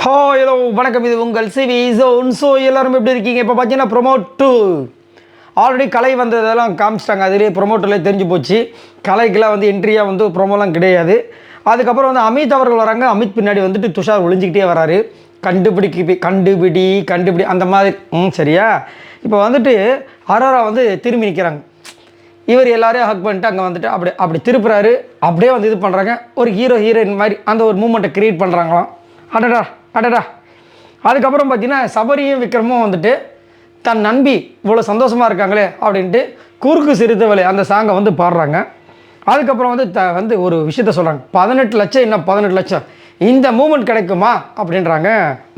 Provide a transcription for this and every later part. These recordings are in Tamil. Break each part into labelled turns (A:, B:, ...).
A: ஹலோ வணக்கம், இது உங்கள் சிவி ஜோன். ஸோ எல்லோரும் எப்படி இருக்கீங்க? இப்போ பார்த்தீங்கன்னா ப்ரொமோட் ஆல்ரெடி கலை வந்ததெல்லாம் காமிச்சிட்டாங்க. அதிலே ப்ரொமோட்டர்லேயே தெரிஞ்சு போச்சு. கலைக்கெல்லாம் வந்து என்ட்ரியாக வந்து ப்ரொமோலாம் கிடையாது. அதுக்கப்புறம் வந்து அமித் அவர்கள் வராங்க. அமித் பின்னாடி வந்துட்டு துஷார் ஒளிஞ்சிக்கிட்டே வராரு. கண்டுபிடி அந்த மாதிரி சரியா. இப்போ வந்துட்டு அரோரா வந்து திரும்பி நிற்கிறாங்க. இவர் எல்லாரையும் ஹக் பண்ணிட்டு அங்கே வந்துட்டு அப்படி திருப்புறாரு. அப்படியே வந்து இது பண்ணுறாங்க. ஒரு ஹீரோயின் மாதிரி அந்த ஒரு மூமெண்ட்டை க்ரியேட் பண்ணுறாங்களாம். அடடா. அதுக்கப்புறம் பார்த்தீங்கன்னா சபரியும் விக்ரமும் வந்துட்டு தன் நம்பி இவ்வளோ சந்தோஷமாக இருக்காங்களே அப்படின்ட்டு குறுக்கு சிரித்தவளே அந்த சாங்கை வந்து பாடுறாங்க. அதுக்கப்புறம் வந்து ஒரு விஷயத்த சொல்கிறாங்க. 18 லட்சம் இன்னும் 18 லட்சம் இந்த மூமெண்ட் கிடைக்குமா அப்படின்றாங்க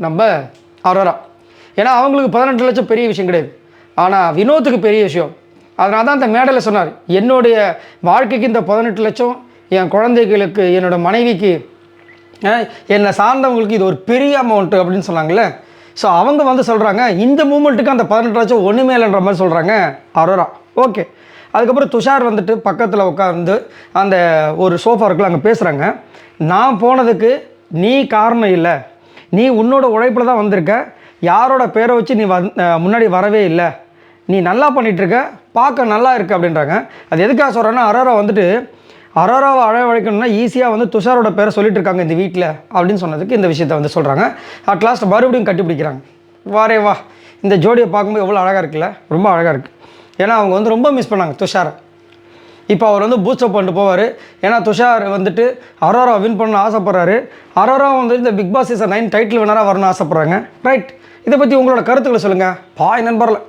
A: நம்ம அரோரா. ஏன்னா அவங்களுக்கு 18 லட்சம் பெரிய விஷயம் கிடையாது, ஆனால் வினோத்துக்கு பெரிய விஷயம். அதனால தான் அந்த மேடையில் சொன்னார், என்னுடைய வாழ்க்கைக்கு இந்த 18 லட்சம், என் குழந்தைகளுக்கு, என்னோடய மனைவிக்கு, என்னை சார்ந்தவங்களுக்கு இது ஒரு பெரிய அமௌண்ட்டு அப்படின்னு சொன்னாங்களே. ஸோ அவங்க வந்து சொல்கிறாங்க இந்த மூமெண்ட்டுக்கு அந்த 18 லட்சம் ஒன்றுமே இல்லைன்ற மாதிரி சொல்கிறாங்க அரோரா. ஓகே. அதுக்கப்புறம் துஷார் வந்துட்டு பக்கத்தில் உட்காந்து அந்த ஒரு சோஃபா இருக்குல்ல, அங்கே பேசுகிறாங்க. நான் போனதுக்கு நீ காரணம் இல்லை, நீ உன்னோட உழைப்பில் தான் வந்திருக்க, யாரோட பேரை வச்சு நீ முன்னாடி வரவே இல்லை, நீ நல்லா பண்ணிகிட்ருக்க, பார்க்க நல்லா இருக்குது அப்படின்றாங்க. அது எதுக்காக சொல்கிறேன்னா, அரோராவை அழவழைக்கணும்னா ஈஸியாக வந்து துஷாரோட பேரை சொல்லிட்டு இருக்காங்க இந்த வீட்டில் அப்படின்னு சொன்னதுக்கு இந்த விஷயத்தை வந்து சொல்கிறாங்க. அட் லாஸ்ட் மறுபடியும் கட்டிப்பிடிக்கிறாங்க. வா இந்த ஜோடியை பார்க்கும்போது எவ்வளோ அழகாக இருக்குல்ல, ரொம்ப அழகாக இருக்குது. ஏன்னா அவங்க வந்து ரொம்ப மிஸ் பண்ணாங்க துஷாரை. இப்போ அவர் வந்து பூஸ்டப் பண்ணிட்டு போவார். ஏன்னா துஷார் வந்துட்டு அரோரா வின் பண்ண ஆசைப்பட்றாரு. அரோரா வந்து இந்த பிக் பாஸ் சீசன் 9 டைட்டில் வினராக வரணும்னு ஆசைப்பட்றாங்க. ரைட். இதை பற்றி உங்களோட கருத்துக்களை சொல்லுங்கள். பாய் நண்பரில்.